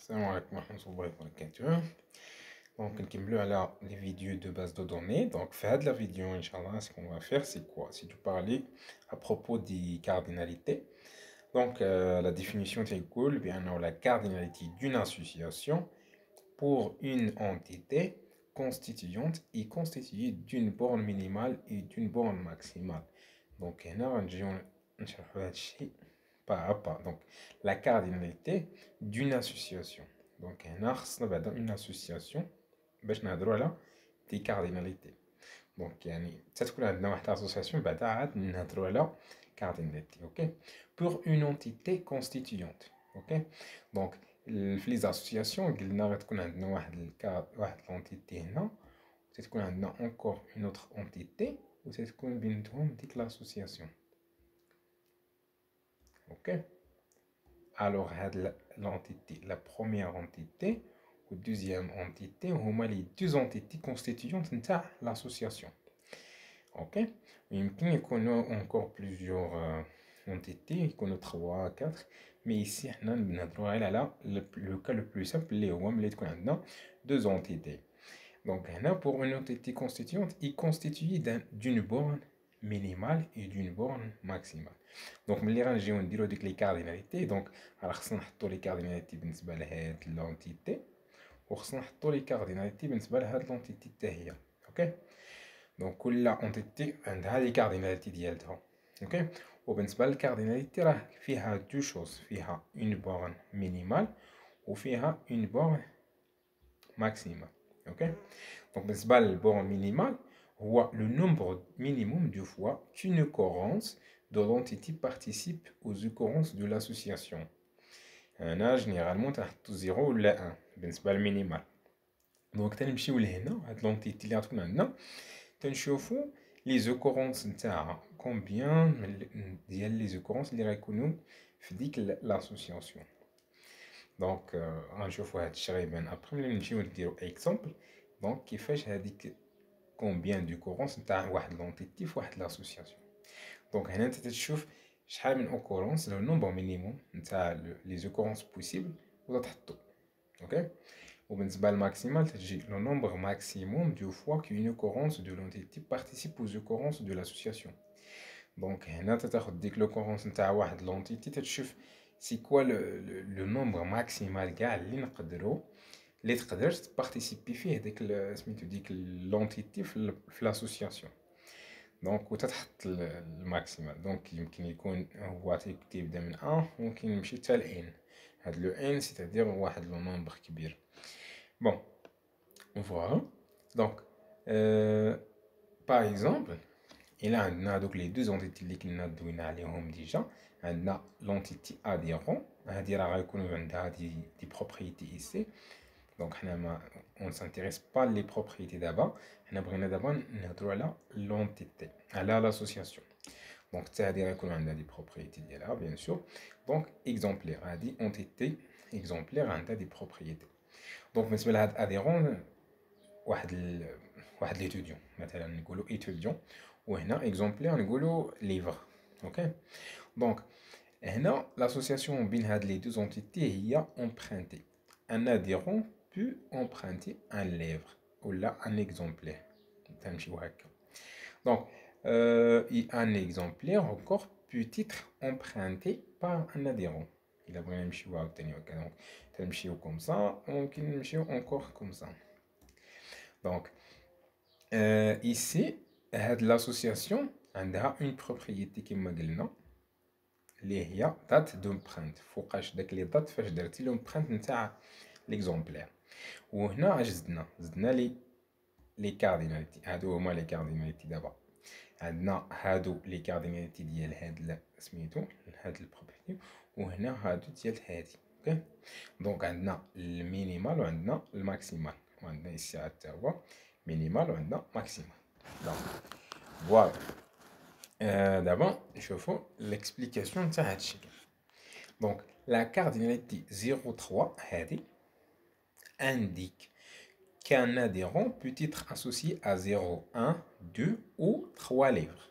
Salam alaikum wa rahmatullahi wa barakatuh. Donc, on va les vidéos de base de données. Donc, faire de la vidéo, Inch'Allah, ce qu'on va faire, c'est quoi? C'est de parler à propos des cardinalités. Donc, la définition est cool, bien la cardinalité d'une association pour une entité constituante et constituée d'une borne minimale et d'une borne maximale. Donc, on va pas à pas. Donc, la cardinalité d'une association. Donc, dans une association, باش نهضروا على des cardinalités. Donc, يعني تتكون عندنا واحد l'association بعدا عاد نهضروا على cardinalité. OK? Pour une entité constituante. OK? Donc, في les associations قلنا غتكون عندنا واحد l'entité هنا وتتكون عندنا encore une autre entité وتتكون بيناتهم ديك l'association. OK? Alors, l'entité, la première entité ou deuxième entité, هما les deux entités constituantes de l'association. Ok? Il y a encore plusieurs entités, il y a 3, 4, mais ici, on a le cas le plus simple, les deux entités. Donc, pour une entité constituante, il constitue d'une borne minimale et d'une borne maximale. Donc, ملي غنجيو نديرو ديك لي كارديناليتي دونك راه خصنا نحطو لي كارديناليتي بالنسبه لهاد لونتيتي وخصنا نحطو لي كارديناليتي بالنسبه لهاد لونتيتي حتى هي. اوكي دونك كل اونتيتي عندها لي كارديناليتي ديالها. اوكي وبالنسبه للكارديناليتي راه فيها دو شوز، فيها اون بورن مينيمال وفيها اون بورن ماكسيمال. اوكي دونك بالنسبه للبورن مينيمال هو le nombre minimum de fois qu'une occurrence de l'entité participe aux occurrences de l'association. هنا généralement تحطو 0 ولا 1 بالنسبة للمينيمال. دونك تنمشيو لهنا هاد لونتيتي اللي غتكون عندنا تنشوفو لي زوكورونس نتاعها كومبيان ديال لي زوكورونس اللي غيكونو في ديك لاسوسياسيون. دونك غنشوفو هاد الشي غيبان ابخي ملي نمشيو نديرو اكزومبل. دونك كيفاش هاديك كومبيان دوكورونس نتاع واحد لونتيتي في واحد لاسوسياسيون. دونك هنا انت تشوف شحال من اوكورونس لو نومبر مينيموم نتاع لي زوكورونس بوسيبل وتحطو. اوكي وبالنسبه للماكسيمال تجي لو نومبر ماكسيموم دو فوا كاين اوكورونس دو لونتيتي بارتيسيب aux occurrences de l'association. دونك هنا تاخد ديك لوكورونس نتاع واحد لونتيتي تشوف سي كوا لو نومبر ماكسيمال كاع اللي تقدر تبارتيسيبي فيه ديك سميتو ديك لونتيتي في لاسوسياسيون. دونك وتتحط الماكسيمال. دونك يمكن يكون هو تيبدا من 1 ممكن يمشي حتى ل ان. هاد لو ان سيتادير واحد لو نومبر كبير. بون فوالا دونك باغ اكزومبل الى عندنا هادوك لي دو زونتيتي اللي كنا دوينا عليهم ديجا. عندنا لونتيتي اديرون هادي راه غيكونوا عندها دي بروبريتي ايسي. دونك حنا ما اون سانتيريس با لي بروبريتي دابا، حنا بغينا دابا نهضروا على لونتيتي على لاسوسياسيون. دونك حتى هادي غيكون عندها دي بروبريتي ديالها بيان سور. دونك اكزومبلير هادي اونتيتي اكزومبلير عندها دي بروبريتي. دونك بالنسبه لهاد اديرون واحد ليتوديون مثلا نقولوا ايتوديون وهنا اكزومبلير نقولوا ليفر. اوكي دونك هنا l'association بين هاد لي دو زونتيتي هي emprunter. Un adhérent peut emprunter un livre ou là un exemplaire. Donc, un exemplaire encore peut être emprunté par un adhérent. Il a vraiment mis donc comme ça, encore comme ça. Donc, ici, l'association a une propriété qui m'a dit اللي هي date d'empreinte. فوقاش داك لي دات فاش درتي لومبرينت نتاع ليكزومبلير. وهنا زدنا لي كارديناليتي. هادو هما لي كارديناليتي. دابا عندنا هادو لي كارديناليتي ديال هاد سميتو هاد البروبرتي وهنا هادو ديال هادي. اوكي دونك عندنا المينيمال وعندنا الماكسيمال وعندنا ici حتى هو مينيمال وعندنا ماكسيمال. دونك فوالا d'abord, je fais l'explication de ça. Donc, la cardinalité 03 indique qu'un adhérent peut être associé à 0, 1, 2 ou 3 livres.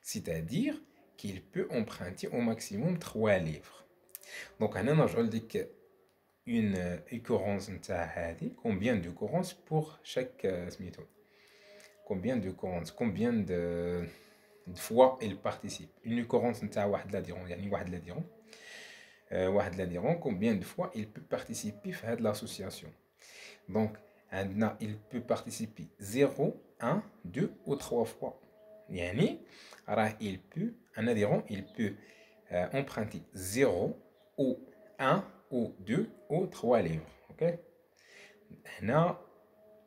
C'est-à-dire qu'il peut emprunter au maximum 3 livres. Donc, on a une occurrence combien d'occurrences pour chaque combien d'occurrences, combien de fois il participe. Une occurrence واحد l'adhérent, يعني واحد l'adhérent. واحد l'adhérent, combien de fois il peut participer à l'association. Donc, il peut participer 0, 1, 2 ou 3 fois. يعني il peut, un adhérent, il peut emprunter 0 ou 1 ou 2 ou 3 livres. Ok? هنا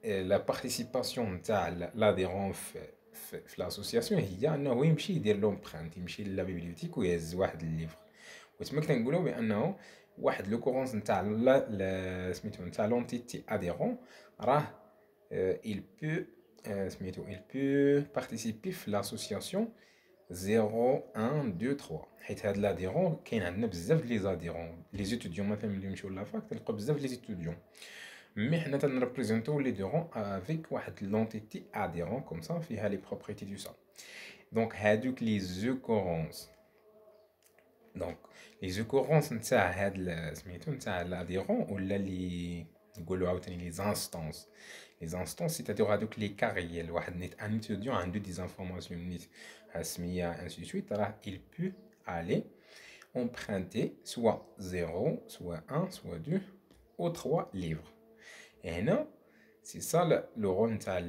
la participation de l'adhérent في l'association هي انه يمشي يدير لومبرانت، يمشي للبيبليوتيك ويهز واحد الليفر. وتما كنقولوا بانه واحد لوكورونس نتاع سميتو نتاع لونتيتي اديرون راه il peut سميتو il peut participer في l'association 0 1 2 3 حيت هاد لاديرون كاين عندنا بزاف لي زاديرون لي زيتوديون مثلا ملي نمشيو لافاك تلقاو بزاف لي زيتوديون مي حنا تنريبريزونتو لي ديرون افيك واحد لونتيتي اديرون كوم سا فيها لي بروبريتي دو سا. دونك هادوك لي زوكورونس دونك لي زوكورونس نتاع هاد سميتو نتاع لاديرون ولا لي نقولوا عاوتاني لي زانستونس لي انستونس سيتادير هادوك لي كاريال واحد نيت ان اتيديون عنده دي انفورماسيون نيت سميه انسي سويت راه il peut aller emprunter soit 0 soit 1 soit 2 ou 3 livres. Et هنا c'est ça le rôle نتاع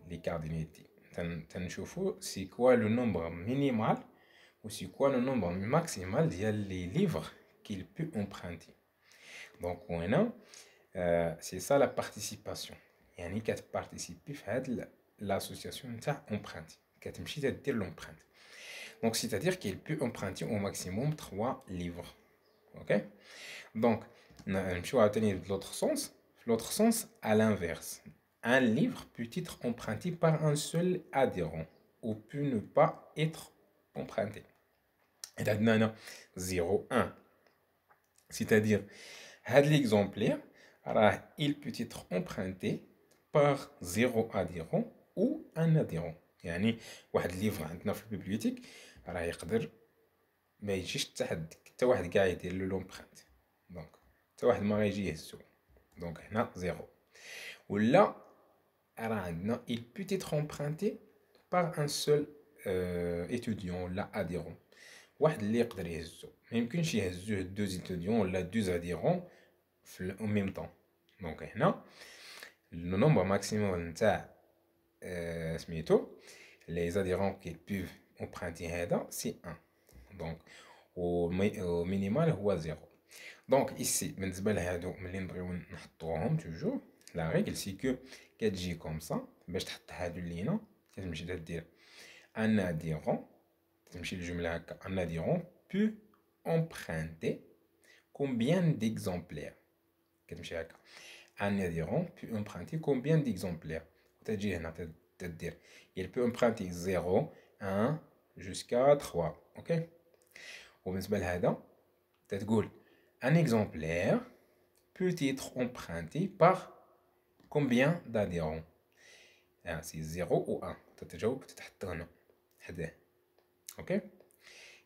les cardinalités. تنشوفوا c'est quoi le nombre minimal ou c'est quoi le nombre maximal ديال les livres qu'il peut emprunter. Donc هنا c'est ça la participation. يعني كتبارتيسيبي في هاد l'association نتاع emprunter كتمشي تدير l'emprunte. Donc c'est-à-dire qu'il peut emprunter au maximum 3 livres. OK? Donc نمشيو عاوتاني de l'autre sens. L'autre sens à l'inverse. Un livre peut être emprunté par un seul adhérent ou peut ne pas être emprunté. Et là, 0, 1. C'est-à-dire, l'exemplaire, il peut être emprunté par 0 adhérent ou un adhérent. يعني واحد الليفر عندنا في البيبليوتيك راه يقدر ما يجيش حتى واحد كاع يدير له لومبرانت. دونك حتى واحد ما غيجي يهزو. دونك هنا 0. ولا راه عندنا il peut être emprunté par un seul étudiant ولا adhérent. واحد اللي يقدر يهزو ما يمكنش يهزوه دو étudiants ولا دو adhérents في en même temps. دونك هنا le nombre maximum نتاع سميتو les adhérents qui peuvent emprunter هذا c'est 1. donc au minimal هو 0. donc ici بالنسبه لهادو ملي نبغيو نحطوهم toujours la règle c'est que كتجي comme ça باش تحط هادو لينا كتمشي دير un adhérent تمشي الجمله هكا un adhérent peut emprunter combien d'exemplaires كتمشي هكا un adhérent peut emprunter combien d'exemplaires تجي هنا تدير il peut emprunter 0 1 jusqu'à 3. ok وبالنسبه لهذا تتقول un exemplaire peut être emprunté par combien d'adhérents. c'est 0 ou 1 تتجاوب تتحط هنا حداه. اوكي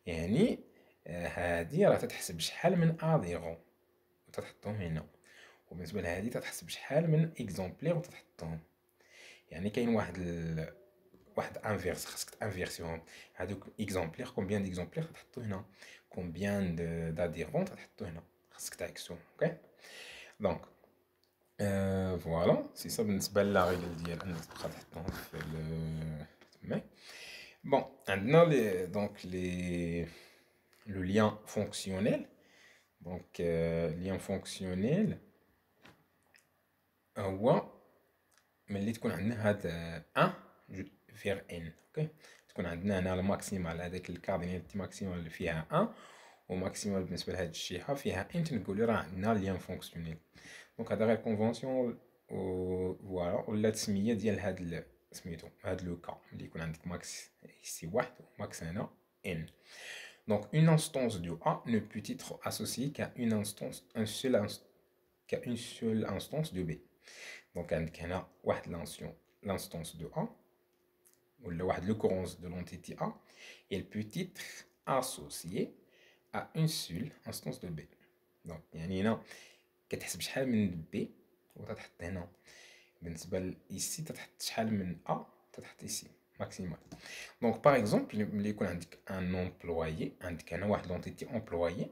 يعني هذه راه تتحسب شحال من اديرون وتتحطهم هنا وبالنسبه لهذه تتحسب شحال من اكزومبلير وتتحطهم. يعني كاين واحد انفيرس خاصك تانفيرسيهم هذوك اكزومبلير كومبيان ديكزومبلير تحطو هنا كومبيان داديرون تحطو هنا خاصك تعكسو. اوكي دونك فوالا سي سا بالنسبه لا ريغل ديال انك تبقى تحطهم في تماك. بون عندنا لي دونك لي لو لien fonctionnel. donc lien fonctionnel هو ملي تكون عندنا هاد 1 فيغ ان. اوكي تكون عندنا هنا الماكسيمال هذاك الكارديناليتي ماكسيمال اللي فيها 1 وماكسيمال بالنسبه لهاد الشيحه فيها ان تنقولوا راه عندنا ليان فونكسيونيل. دونك هذا غير كونفونسيون فوالا ولا تسميه ديال هاد سميتو هاد لو كا اللي يكون عندك ماكس سي واحد وماكس هنا ان. donc une instance de A ne peut être associée qu'à une instance qu'à une seule instance de B. donc عندك هنا واحد l'instance de A ولا واحد l'occurrence de l'entité A elle peut être associée à une seule instance de B. donc يعني هنا كتحسب شحال من بي وتتحط هنا. بالنسبه ici تتحط شحال من ا تتحط ici ماكسيمال. دونك باغ اكزومبل ملي يكون عندك ان امبلويي، عندك هنا واحد لونتيتي امبلويي،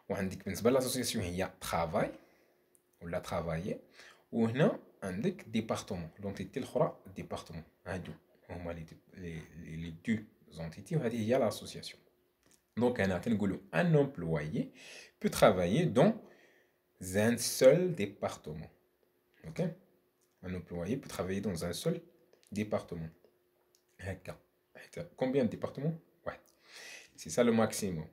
وعندك بالنسبه لاسوسياسيون هي ترافاي ولا ترافايي، وهنا عندك ديبارتمون لونتيتي الاخرى ديبارتمون. هادو هما لي دو زونتيتي وهذه هي لاسوسياسيون. دونك هنا كنقولوا ان امبلويي peut travailler dans un seul département. Ok? Un employé peut travailler dans un seul département. Combien de départements? Ouais. C'est ça le maximum.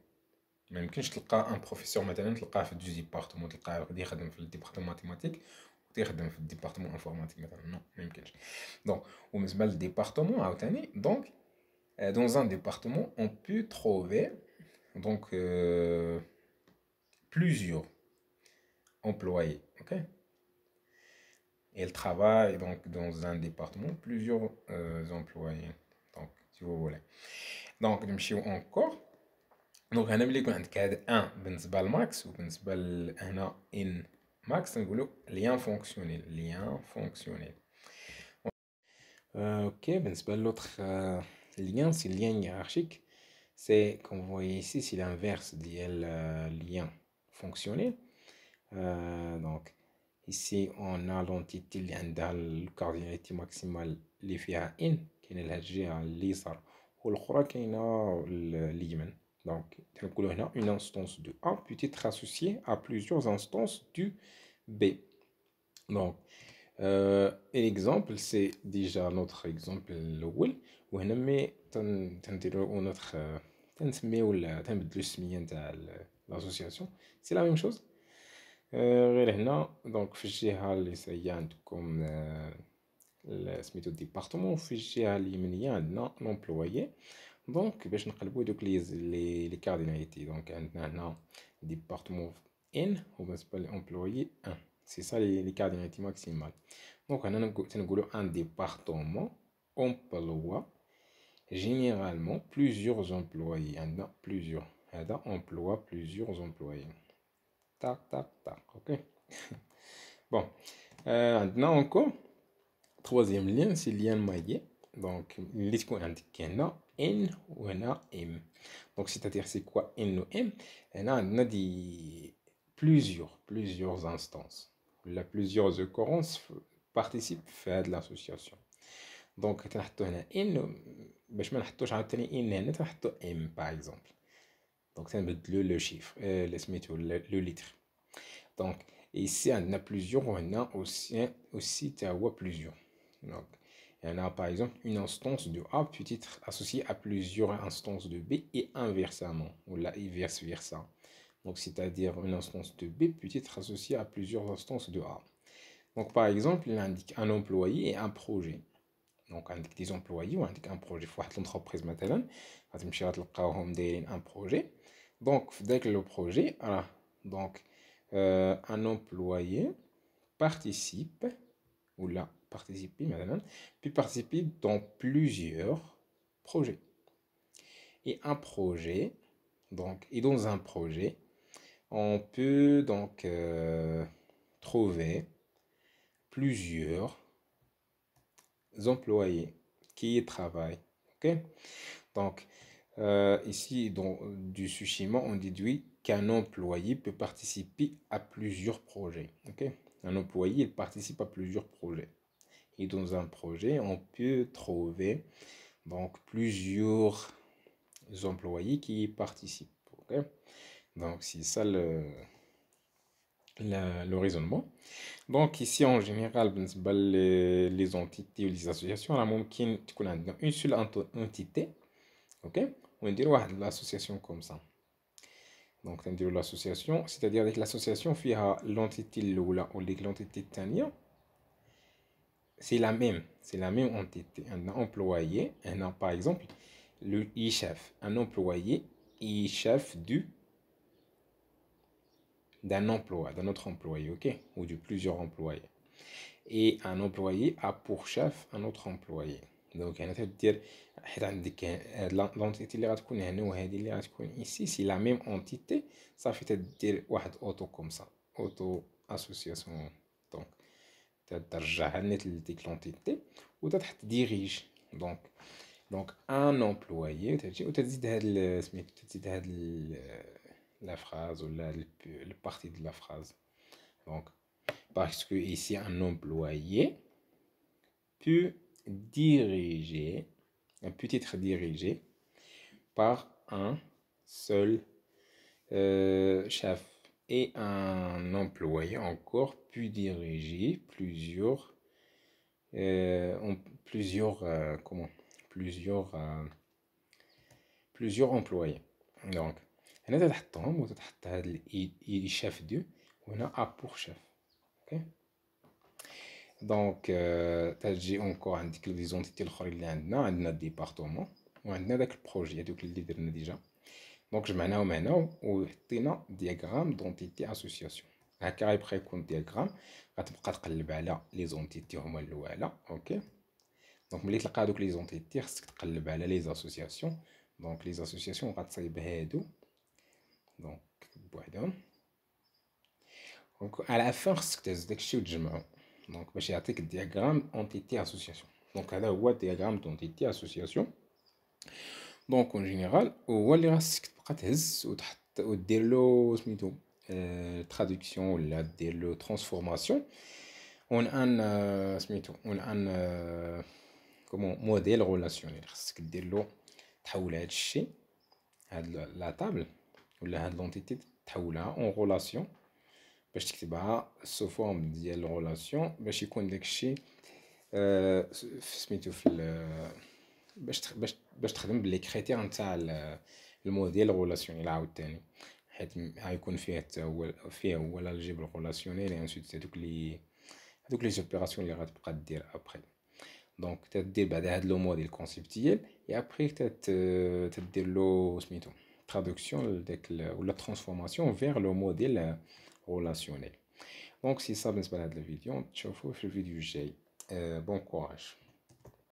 ما يمكنش تلقى ان بروفيسور مثلا تلقاه في جوج ديبارتمون، تلقاه غادي يخدم في الديبارتمون ماتيماتيك وتيخدم في الديبارتمون انفورماتيك مثلا. نو ما يمكنش. دونك وبالنسبه للديبارتمون عاوتاني، دونك dans un département on peut trouver donc plusieurs employés. Ok? Et elle travaille donc dans un département plusieurs employés. Donc si vous voulez. Donc نمشيو encore. دونك هنا ملي يكون عندك هذا ان بالنسبه للماكس وبالنسبه هنا ان ماكس نقولوا ليان فونكسيونيل. ليان فونكسيونيل. اوكي. بالنسبه للوتر lien, c'est lien hiérarchique. C'est comme vous voyez ici, c'est l'inverse ديال lien fonctionnel. Donc ici on a l'entité اللي عندها الكارديناليتي ماكسيمال اللي فيها ان، كاينه لهاد الجهه اليسار والاخرى كاينه اليمين. Donc, une instance de A peut être associée à plusieurs instances du B. Donc, l'exemple, c'est déjà notre exemple الأول. وهنا مي تنديرو notre تنسميو ولا تنبدلو السمية نتاع l'association. C'est la même chose. غير هنا دونك في الجهة اليسارية عندكم سميتو ديبارتمون، وفي الجهة اليمنية عندنا لومبلويي. دونك باش نقلبو دوك لي كارديناليتي، دونك عندنا هنا ديبارتمون ان وبالنسبه للامبلويي ان. سي سا لي كارديناليتي ماكسيمال. دونك هنا تنقولوا ان ديبارتمون امبلوا جينيرالمون بليزيور امبلويي. عندنا بليزيور، هذا امبلوا بليزيور امبلويي. تاك تاك تاك. اوكي. بون عندنا انكو troisième lien, c'est le lien maillé. Donc, les qu'on indique هنا N ou هنا M. Donc, c'est-à-dire, c'est quoi N ou M? On a plusieurs instances. Là, plusieurs occurrences participent à l'association. Donc, on a N, باش ما نحطوش عاوتاني N هنا تنحطو M par exemple. Donc, ça نبدلو le chiffre, le litre. Donc, ici, on a plusieurs, on a aussi plusieurs. Donc, il y en a par exemple une instance de A peut être associée à plusieurs instances de B et inversement, ou là vice versa. Donc, c'est-à-dire une instance de B peut être associée à plusieurs instances de A. Donc, par exemple, il indique un employé et un projet. Donc, il indique des employés ou indique un projet. Il faut que l'entreprise maintenant, un projet. Donc, dès que le projet, voilà. Donc, un employé participe, ou là, participer maintenant, puis participer dans plusieurs projets. Et un projet, donc, et dans un projet, on peut donc trouver plusieurs employés qui y travaillent. Ok? Donc, ici, dans du schéma, on déduit qu'un employé peut participer à plusieurs projets. Ok? Un employé, il participe à plusieurs projets. Et dans un projet, on peut trouver donc plusieurs employés qui y participent. Okay? Donc, c'est ça le raisonnement. Donc, ici, en général, les entités ou les associations, on a une seule entité. Ok? On dit l'association comme ça. Donc, on dit l'association, c'est-à-dire avec l'association, il y a l'entité ou l'entité tania. C'est la même entité. Un employé, par exemple, le chef. Un employé est chef d'un emploi, d'un autre employé, ok? Ou de plusieurs employés. Et un employé a pour chef un autre employé. Donc, l'entité اللي غتكون هنا وهذه اللي غتكون ici, c'est la même entité. Ça fait dire واحد auto comme ça. auto association. Donc ترجعها لديك l'entité وتتحط dirige. donc un employé وتزيد هاد سميتو تزيد هاد la phrase ou la partie de la phrase. Donc parce que ici un employé peut être dirigé par un seul chef, et un employé encore peut diriger plusieurs employés. Donc هنا تتحطهم وتتحط هاد الشاف دو وهنا A pour chef. اوكي دونك تجي اونكور عندك لي زونتيتي الاخرين اللي عندنا ديبارتمون وعندنا داك البروجي هذوك اللي درنا ديجا. دونك جمعناهم هنا وحطينا دياغرام دونتيتي اسوسياسيون. هكا غيبقى يكون دياغرام غتبقى تقلب على لي زونتيتي هما الاولى. اوكي دونك ملي تلقى هادوك لي زونتيتي خصك تقلب على لي اسوسياسيون. دونك لي اسوسياسيون غتصايب هادو دونك بوحدهم. دونك على فين خصك تهز داكشي وتجمعو دونك باش يعطيك الدياغرام اونتيتي اسوسياسيون. دونك هذا هو الدياغرام دونتيتي اسوسياسيون. دونك اون جينيرال هو اللي خاصك تبقى تهز وتحط ودير له سميتو تراديكسيون ولا دير له ترانسفورماسيون اون ان سميتو اون ان كومون موديل ريلاسيونيل. خاصك دير له تحول هذا الشيء هاد لا طابل ولا هاد لونتيتي تحولها اون ريلاسيون باش تكتبها سو فورم ديال ريلاسيون باش يكون داكشي سميتو في باش تخدم بلي كريتير نتاع الموديل ريلاسيونيل عاوتاني حيت غيكون فيه هو الجبر ريلاسيونيل اي انسيت هذوك لي اوبيراسيون اللي غتبقى دير ابري. دونك تدير بعد هاد لو موديل كونسيبتيال اي ابري تدير له سميتو traduction ou la transformation vers le modèle relationnel. Donc si ça بالنسبة لهاد الفيديو نتشوفو في الفيديو الجاي. Bon courage.